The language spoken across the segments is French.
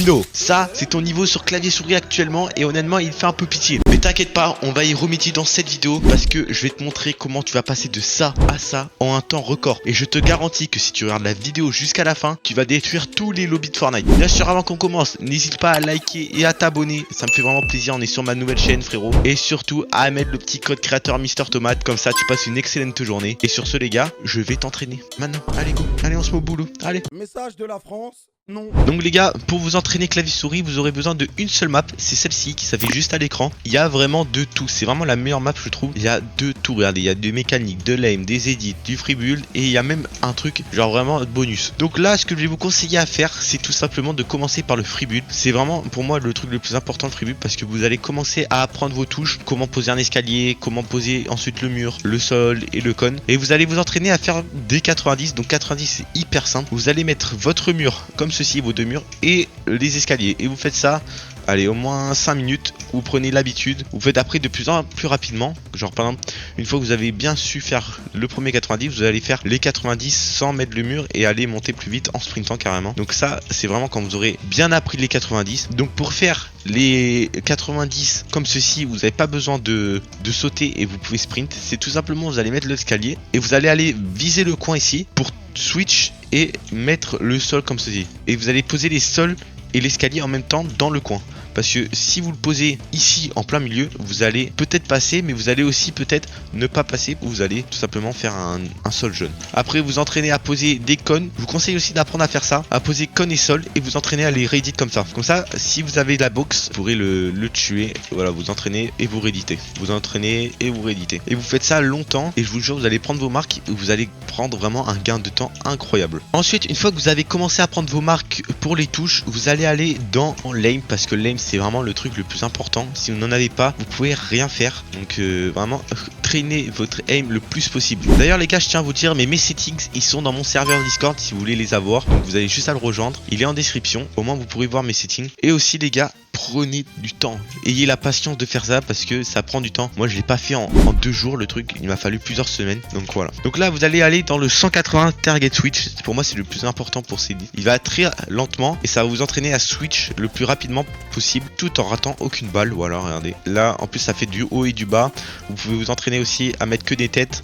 Bruno, ça c'est ton niveau sur clavier souris actuellement et honnêtement il fait un peu pitié. Mais t'inquiète pas, on va y remédier dans cette vidéo parce que je vais te montrer comment tu vas passer de ça à ça en un temps record. Et je te garantis que si tu regardes la vidéo jusqu'à la fin, tu vas détruire tous les lobbies de Fortnite. Bien sûr, avant qu'on commence, n'hésite pas à liker et à t'abonner, ça me fait vraiment plaisir, on est sur ma nouvelle chaîne frérot. Et surtout à mettre le petit code créateur Mister Tomate, comme ça tu passes une excellente journée. Et sur ce les gars, je vais t'entraîner. Maintenant, allez go, allez on se met au boulot, allez. Message de la France. Non. Donc les gars, pour vous entraîner clavier souris, vous aurez besoin d'une seule map, c'est celle-ci qui s'affiche juste à l'écran. Il y a vraiment de tout, c'est vraiment la meilleure map je trouve. Il y a de tout, regardez, il y a des mécaniques, de l'aim, des edits, du free build et il y a même un truc genre vraiment bonus. Donc là, ce que je vais vous conseiller à faire, c'est tout simplement de commencer par le free build. C'est vraiment pour moi le truc le plus important de free build parce que vous allez commencer à apprendre vos touches, comment poser un escalier, comment poser ensuite le mur, le sol et le cône. Et vous allez vous entraîner à faire des 90, donc 90 c'est hyper simple. Vous allez mettre votre mur comme ceci, vos deux murs et les escaliers et vous faites ça, allez au moins 5 minutes, vous prenez l'habitude, vous faites après de plus en plus rapidement, genre par exemple une fois que vous avez bien su faire le premier 90, vous allez faire les 90 sans mettre le mur et aller monter plus vite en sprintant carrément. Donc ça c'est vraiment quand vous aurez bien appris les 90. Donc pour faire les 90 comme ceci, vous n'avez pas besoin de sauter et vous pouvez sprint, c'est tout simplement vous allez mettre l'escalier et vous allez aller viser le coin ici pour switch et mettre le sol comme ceci. Et vous allez poser les sols et l'escalier en même temps dans le coin. Parce que si vous le posez ici en plein milieu, vous allez peut-être passer, mais vous allez aussi peut-être ne pas passer. Vous allez tout simplement faire un sol jaune. Après vous entraînez à poser des cônes. Je vous conseille aussi d'apprendre à faire ça, à poser cône et sol, et vous entraînez à les rééditer comme ça. Comme ça, si vous avez la box, vous pourrez le tuer. Voilà, vous entraînez et vous rééditez. Vous entraînez et vous rééditez. Et vous faites ça longtemps, et je vous jure, vous allez prendre vos marques, et vous allez prendre vraiment un gain de temps incroyable. Ensuite, une fois que vous avez commencé à prendre vos marques pour les touches, vous allez aller dans l'aim, parce que l'aim c'est vraiment le truc le plus important. Si vous n'en avez pas, vous pouvez rien faire. Donc vraiment traînez votre aim le plus possible. D'ailleurs les gars, je tiens à vous dire, mais mes settings ils sont dans mon serveur Discord si vous voulez les avoir. Donc vous avez juste à le rejoindre, il est en description, au moins vous pourrez voir mes settings. Et aussi les gars, prenez du temps, ayez la patience de faire ça parce que ça prend du temps. Moi je l'ai pas fait en 2 jours le truc, il m'a fallu plusieurs semaines. Donc voilà, donc là vous allez aller dans le 180 target switch. Pour moi c'est le plus important pour ces. Il va très lentement et ça va vous entraîner à switch le plus rapidement possible tout en ratant aucune balle. Voilà, regardez là, en plus ça fait du haut et du bas. Vous pouvez vous entraîner aussi à mettre que des têtes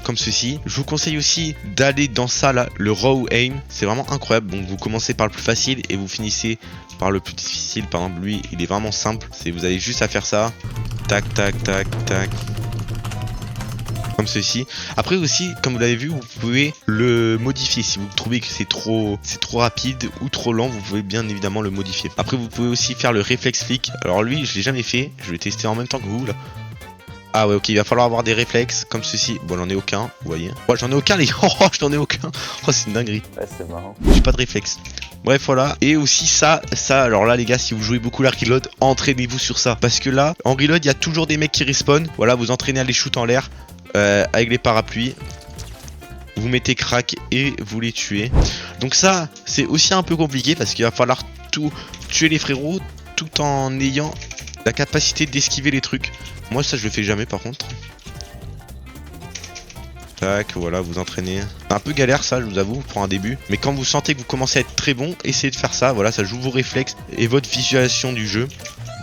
comme ceci. Je vous conseille aussi d'aller dans ça là, le raw aim, c'est vraiment incroyable. Donc vous commencez par le plus facile et vous finissez par le plus difficile. Par exemple lui il est vraiment simple, c'est vous avez juste à faire ça, tac tac tac tac, comme ceci. Après aussi, comme vous l'avez vu, vous pouvez le modifier si vous trouvez que c'est trop rapide ou trop lent, vous pouvez bien évidemment le modifier. Après vous pouvez aussi faire le réflexe flick. Alors lui je l'ai jamais fait, je vais tester en même temps que vous là. Ah ouais, ok, il va falloir avoir des réflexes comme ceci. Bon, j'en ai aucun, vous voyez. Ouais, j'en ai aucun, les gars. Oh, j'en ai aucun. Oh, c'est une dinguerie. Ouais, c'est marrant. J'ai pas de réflexe. Bref, voilà. Et aussi ça, alors là, les gars, si vous jouez beaucoup la reload, entraînez-vous sur ça. Parce que là, en reload, il y a toujours des mecs qui respawn. Voilà, vous entraînez à les shoot en l'air avec les parapluies. Vous mettez crack et vous les tuez. Donc ça, c'est aussi un peu compliqué parce qu'il va falloir tout tuer les frérots tout en ayant la capacité d'esquiver les trucs. Moi ça je le fais jamais par contre. Tac, voilà, vous entraînez. C'est un peu galère ça, je vous avoue, pour un début. Mais quand vous sentez que vous commencez à être très bon, essayez de faire ça. Voilà, ça joue vos réflexes et votre visualisation du jeu.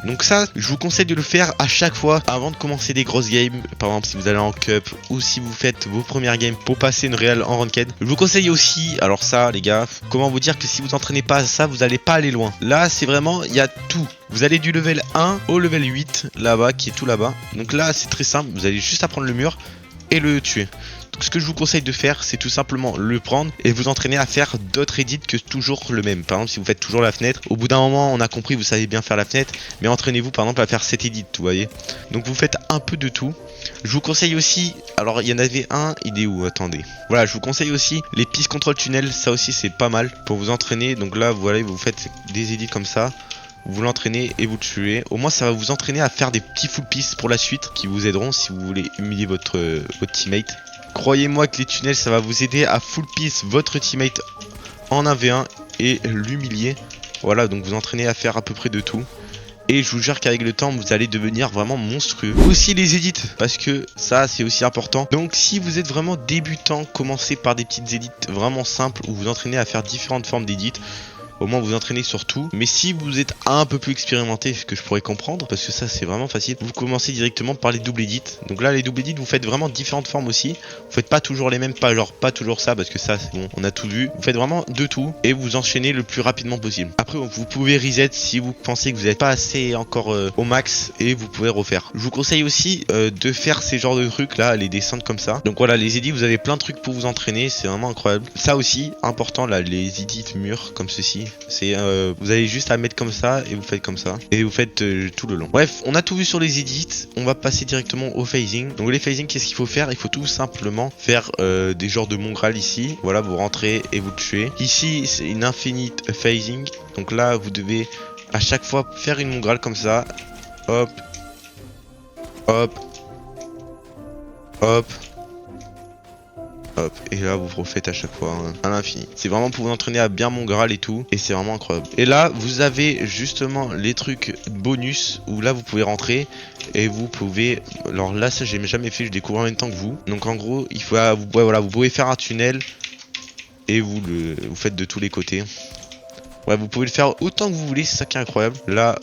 Donc ça, je vous conseille de le faire à chaque fois avant de commencer des grosses games. Par exemple, si vous allez en cup ou si vous faites vos premières games pour passer une réelle en ranked. Je vous conseille aussi, alors ça les gars, comment vous dire que si vous entraînez pas à ça, vous allez pas aller loin. Là, c'est vraiment, il y a tout. Vous allez du level 1 au level 8 là-bas, qui est tout là-bas. Donc là, c'est très simple, vous allez juste apprendre le mur et le tuer. Donc ce que je vous conseille de faire, c'est tout simplement le prendre et vous entraîner à faire d'autres edits que toujours le même. Par exemple, si vous faites toujours la fenêtre, au bout d'un moment, on a compris, vous savez bien faire la fenêtre, mais entraînez-vous par exemple à faire cet edit, vous voyez. Donc vous faites un peu de tout. Je vous conseille aussi, alors il y en avait un, il est où? Attendez. Voilà, je vous conseille aussi les pistes contrôle tunnel, ça aussi c'est pas mal pour vous entraîner. Donc là, voilà, vous faites des edits comme ça. Vous l'entraînez et vous le tuez. Au moins ça va vous entraîner à faire des petits full piece pour la suite qui vous aideront si vous voulez humilier votre teammate. Croyez-moi que les tunnels ça va vous aider à full piece votre teammate en 1v1 et l'humilier. Voilà, donc vous entraînez à faire à peu près de tout. Et je vous jure qu'avec le temps vous allez devenir vraiment monstrueux. Aussi les edits, parce que ça c'est aussi important. Donc si vous êtes vraiment débutant, commencez par des petites edits vraiment simples où vous entraînez à faire différentes formes d'edits. Au moins vous entraînez sur tout. Mais si vous êtes un peu plus expérimenté, ce que je pourrais comprendre, parce que ça c'est vraiment facile, vous commencez directement par les double edits. Donc là les double edits vous faites vraiment différentes formes aussi. Vous faites pas toujours les mêmes, pas toujours ça, parce que ça c'est bon, on a tout vu. Vous faites vraiment de tout et vous enchaînez le plus rapidement possible. Après vous pouvez reset si vous pensez que vous n'êtes pas assez encore au max et vous pouvez refaire. Je vous conseille aussi de faire ces genres de trucs là, les descentes comme ça. Donc voilà, les edits, vous avez plein de trucs pour vous entraîner, c'est vraiment incroyable. Ça aussi important là, les edits murs comme ceci, c'est vous avez juste à mettre comme ça et vous faites comme ça et vous faites tout le long. Bref, on a tout vu sur les edits, on va passer directement au phasing. Donc les phasing, qu'est-ce qu'il faut faire? Il faut tout simplement faire des genres de mongrel ici. Voilà, vous rentrez et vous le tuez. Ici c'est une infinite phasing, donc là vous devez à chaque fois faire une mongrel comme ça. Hop, hop, hop, hop, et là vous refaites à chaque fois à l'infini. C'est vraiment pour vous entraîner à bien mongrel et tout, et c'est vraiment incroyable. Et là vous avez justement les trucs bonus où là vous pouvez rentrer et vous pouvez, alors là ça j'ai jamais fait, je découvre en même temps que vous. Donc en gros il faut, voilà, vous pouvez faire un tunnel et vous faites de tous les côtés. Ouais, vous pouvez le faire autant que vous voulez, c'est ça qui est incroyable. Là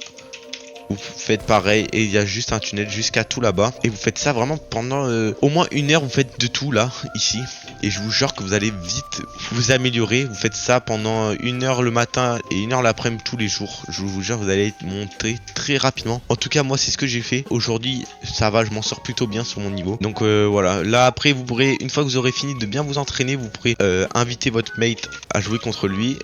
vous faites pareil et il y a juste un tunnel jusqu'à tout là-bas. Et vous faites ça vraiment pendant au moins 1 heure, vous faites de tout là, ici. Et je vous jure que vous allez vite vous améliorer. Vous faites ça pendant 1 heure le matin et 1 heure l'après-midi tous les jours. Je vous jure, vous allez monter très rapidement. En tout cas, moi c'est ce que j'ai fait. Aujourd'hui, ça va, je m'en sors plutôt bien sur mon niveau. Donc voilà, là après vous pourrez, une fois que vous aurez fini de bien vous entraîner, vous pourrez inviter votre mate à jouer contre lui.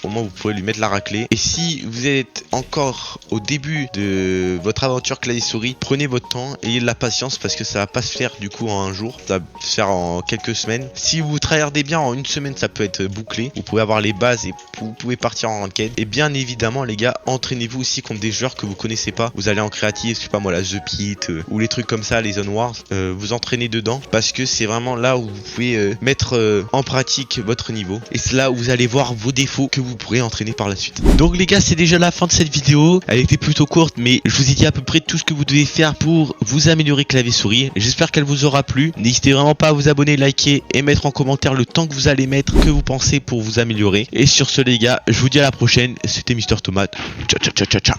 Au moins vous pourrez lui mettre la raclée. Et si vous êtes encore au début de votre aventure clavier souris, prenez votre temps, ayez de la patience parce que ça va pas se faire du coup en un jour, ça va se faire en quelques semaines. Si vous tryhardez bien, en 1 semaine ça peut être bouclé. Vous pouvez avoir les bases et vous pouvez partir en ranked. Et bien évidemment les gars, entraînez-vous aussi contre des joueurs que vous connaissez pas. Vous allez en créative, je sais pas moi, la The Pit ou les trucs comme ça, les Zone Wars, vous entraînez dedans parce que c'est vraiment là où vous pouvez mettre en pratique votre niveau. Et c'est là où vous allez voir vos défauts que vous pourrez entraîner par la suite. Donc les gars, c'est déjà la fin de cette vidéo. Elle était plutôt courte, mais je vous ai dit à peu près tout ce que vous devez faire pour vous améliorer clavier souris. J'espère qu'elle vous aura plu. N'hésitez vraiment pas à vous abonner, liker et mettre en commentaire le temps que vous allez mettre, que vous pensez pour vous améliorer. Et sur ce les gars, je vous dis à la prochaine. C'était Mister Tomate. Ciao ciao ciao ciao ciao.